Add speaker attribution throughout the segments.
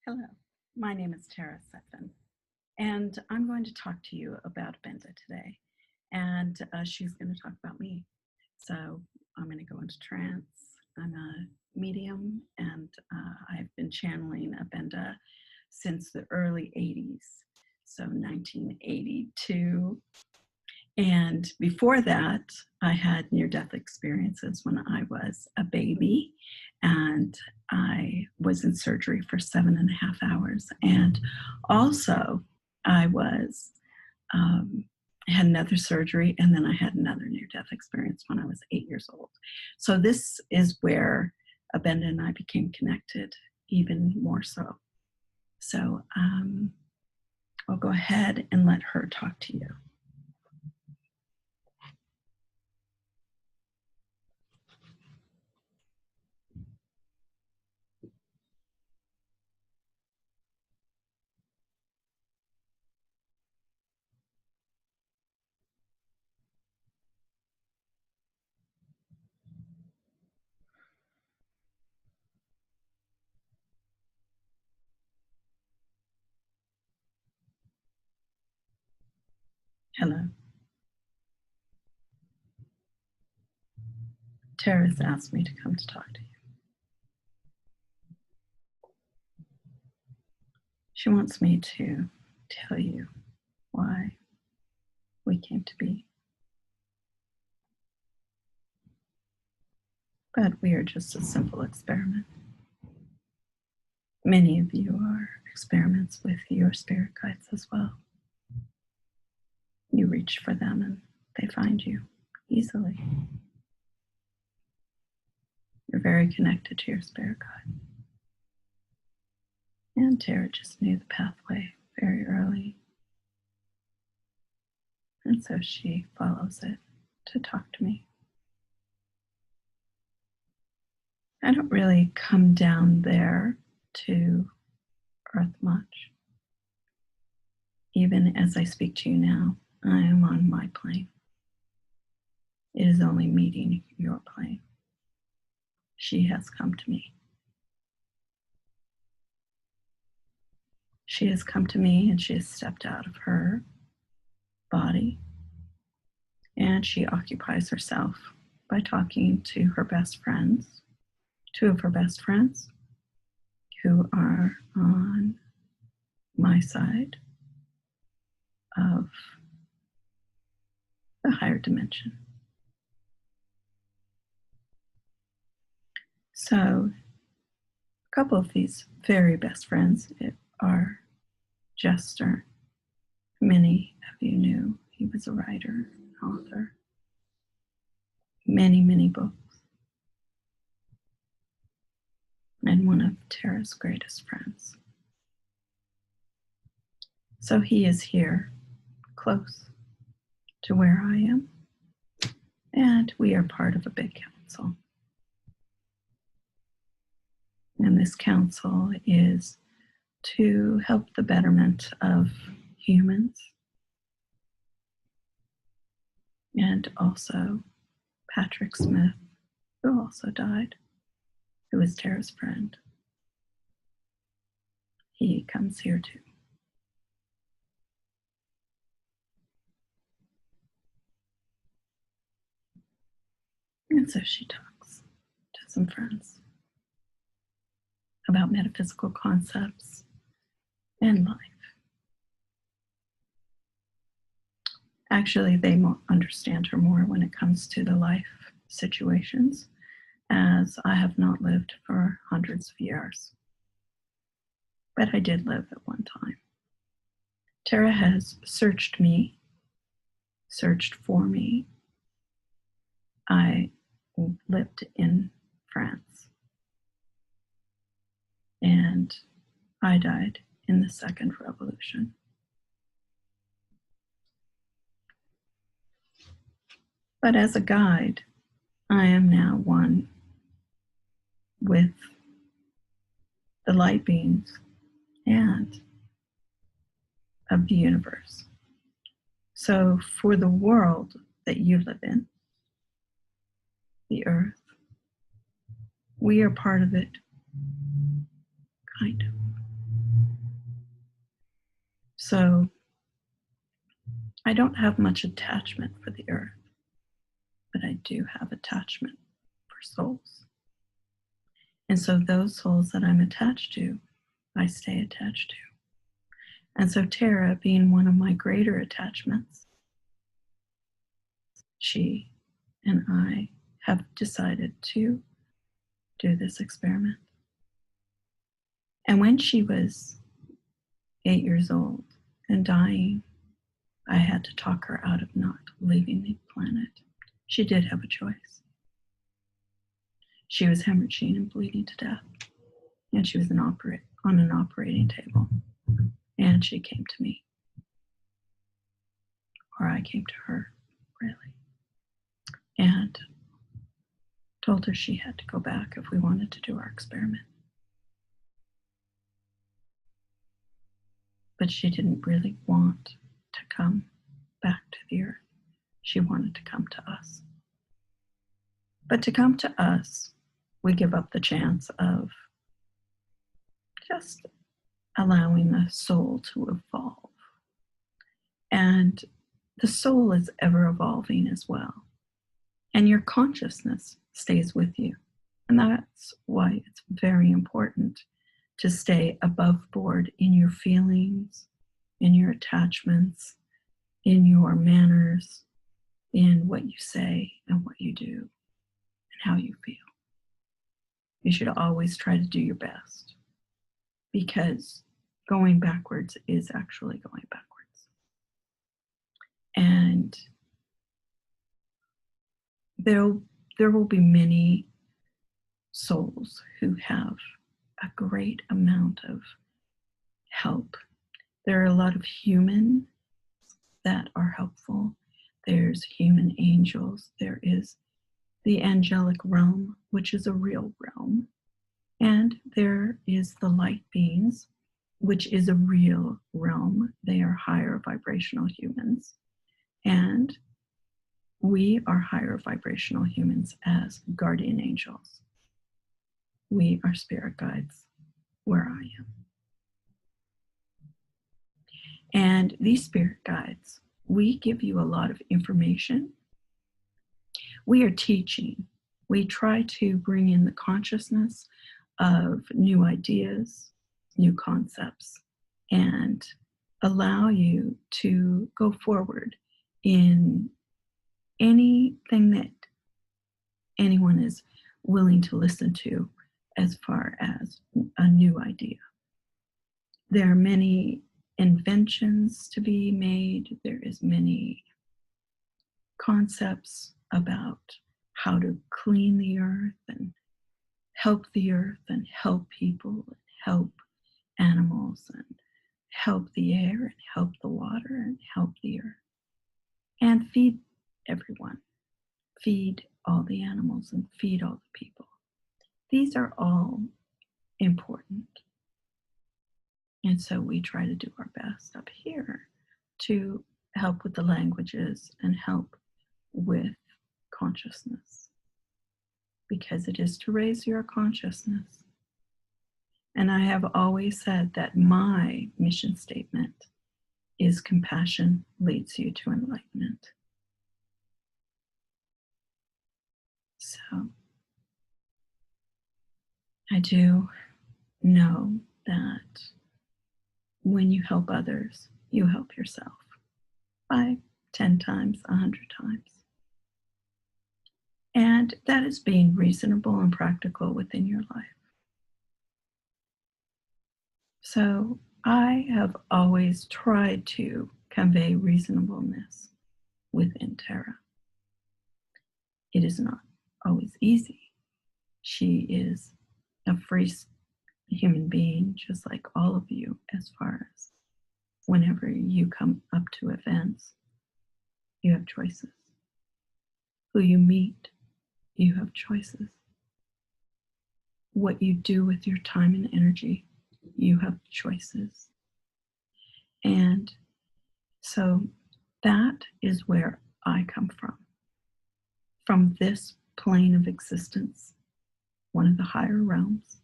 Speaker 1: Hello, my name is Sutphen, and I'm going to talk to you about Abenda today, and she's going to talk about me. So I'm going to go into trance. I'm a medium, and I've been channeling Abenda since the early 80s, so 1982. And before that, I had near-death experiences when I was a baby, and I was in surgery for 7.5 hours. And also, I was had another surgery, and then I had another near-death experience when I was 8 years old. So this is where Abenda and I became connected even more so. So I'll go ahead and let her talk to you. Hello. Tara's asked me to come to talk to you. She wants me to tell you why we came to be. But we are just a simple experiment. Many of you are experiments with your spirit guides as well. You reach for them and they find you easily. You're very connected to your spirit guide. And Tara just knew the pathway very early. And so she follows it to talk to me. I don't really come down there to earth much. Even as I speak to you now, I am on my plane. It is only meeting your plane. She has come to me. She has come to me and she has stepped out of her body and she occupies herself by talking to her best friends, two of her best friends who are on my side of the higher dimension. So a couple of these very best friends are Jester. Many of you knew he was a writer, author, many, many books, and one of Tara's greatest friends. So he is here, close to where I am, and we are part of a big council. And this council is to help the betterment of humans and also Patrick Smith, who also died, who was Tara's friend. He comes here too. And so she talks to some friends about metaphysical concepts and life. Actually, they understand her more when it comes to the life situations, as I have not lived for hundreds of years. But I did live at one time. Tara has searched for me. I lived in France, and I died in the Second Revolution. But as a guide, I am now one with the light beings and of the universe. So for the world that you live in, the earth, we are part of it, kind of. So I don't have much attachment for the earth, but I do have attachment for souls. And so those souls that I'm attached to, I stay attached to. And so Tara, being one of my greater attachments, she and I have decided to do this experiment. And when she was 8 years old and dying, I had to talk her out of not leaving the planet. She did have a choice. She was hemorrhaging and bleeding to death, and she was on an operating table. And she came to me, or I came to her, really, and told her she had to go back if we wanted to do our experiment. But she didn't really want to come back to the earth. She wanted to come to us. But to come to us, we give up the chance of just allowing the soul to evolve. And the soul is ever evolving as well. And your consciousness stays with you. And that's why it's very important to stay above board in your feelings, in your attachments, in your manners, in what you say and what you do, and how you feel. You should always try to do your best, because going backwards is actually going backwards. And there will be many souls who have a great amount of help. There are a lot of humans that are helpful. There's human angels. There is the angelic realm, which is a real realm. And there is the light beings, which is a real realm. They are higher vibrational humans. And we are higher vibrational humans as guardian angels. We are spirit guides where I am. And these spirit guides, we give you a lot of information. We are teaching. We try to bring in the consciousness of new ideas, new concepts, and allow you to go forward in anything that anyone is willing to listen to as far as a new idea. There are many inventions to be made. There is many concepts about how to clean the earth and help the earth and help people and help animals and help the air and help the water and help the earth and feed everyone, feed all the animals and feed all the people. These are all important. And so we try to do our best up here to help with the languages and help with consciousness, because it is to raise your consciousness. And I have always said that my mission statement is compassion leads you to enlightenment. So I do know that when you help others, you help yourself 5, 10 times, 100 times. And that is being reasonable and practical within your life. So I have always tried to convey reasonableness within Tara. It is not always easy. She is a free human being, just like all of you, as far as whenever you come up to events, you have choices. Who you meet, you have choices. What you do with your time and energy, you have choices. And so that is where I come from this plane of existence, one of the higher realms,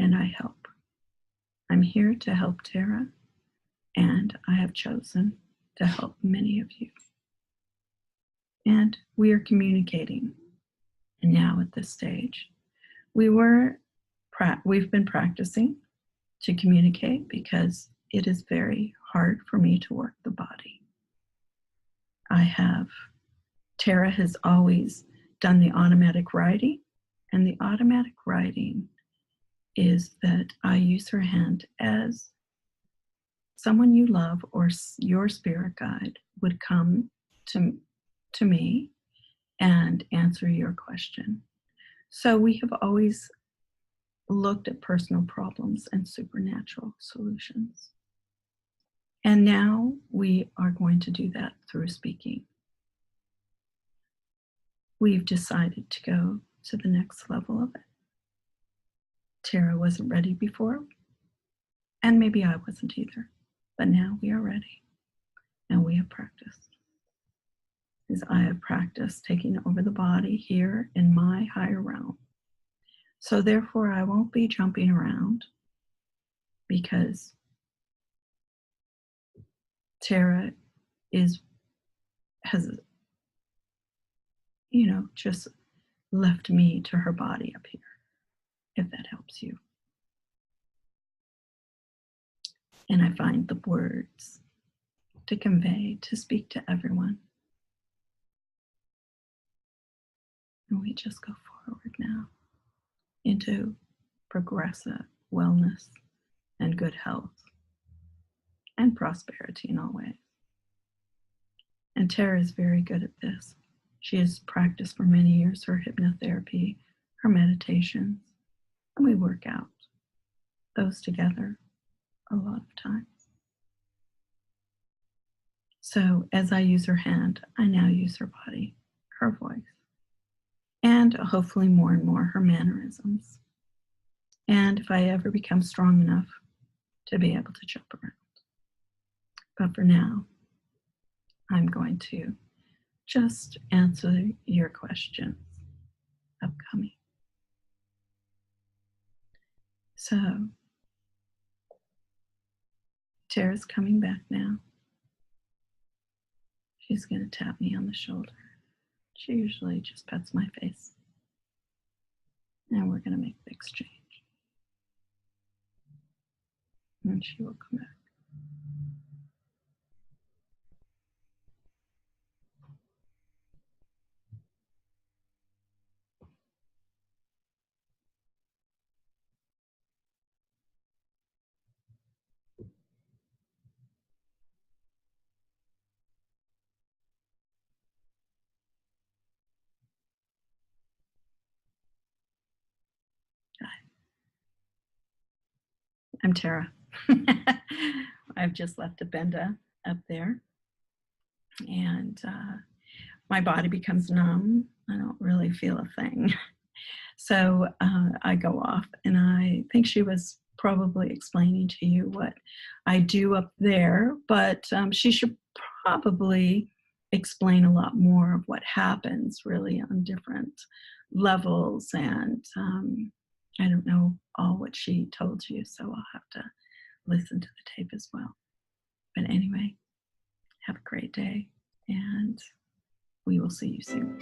Speaker 1: and I help. I'm here to help Tara. and I have chosen to help many of you. And we are communicating now at this stage. We've been practicing to communicate because it is very hard for me to work the body. Tara has always done the automatic writing, and the automatic writing is that I use her hand as someone you love or your spirit guide would come to me and answer your question. So we have always looked at personal problems and supernatural solutions. And now we are going to do that through speaking. We've decided to go to the next level of it. Tara wasn't ready before, and maybe I wasn't either, but now we are ready, and we have practiced. As I have practiced taking over the body here in my higher realm. So therefore, I won't be jumping around because Tara has just left me to her body up here, if that helps you. And I find the words to convey, to speak to everyone. And we just go forward now into progressive wellness and good health and prosperity in all ways. And Tara is very good at this. She has practiced for many years her hypnotherapy, her meditations, and we work out those together a lot of times. So as I use her hand, I now use her body, her voice, and hopefully more and more her mannerisms. And if I ever become strong enough to be able to jump around. But for now, I'm going to just answer your questions upcoming. So, Tara's coming back now. She's going to tap me on the shoulder. She usually just pets my face. And we're going to make the exchange. And she will come back. I'm Tara. I've just left Abenda up there, and my body becomes numb. I don't really feel a thing. So I go off, and I think she was probably explaining to you what I do up there, but she should probably explain a lot more of what happens really on different levels, and I don't know all what she told you, so I'll have to listen to the tape as well. But anyway, have a great day, and we will see you soon.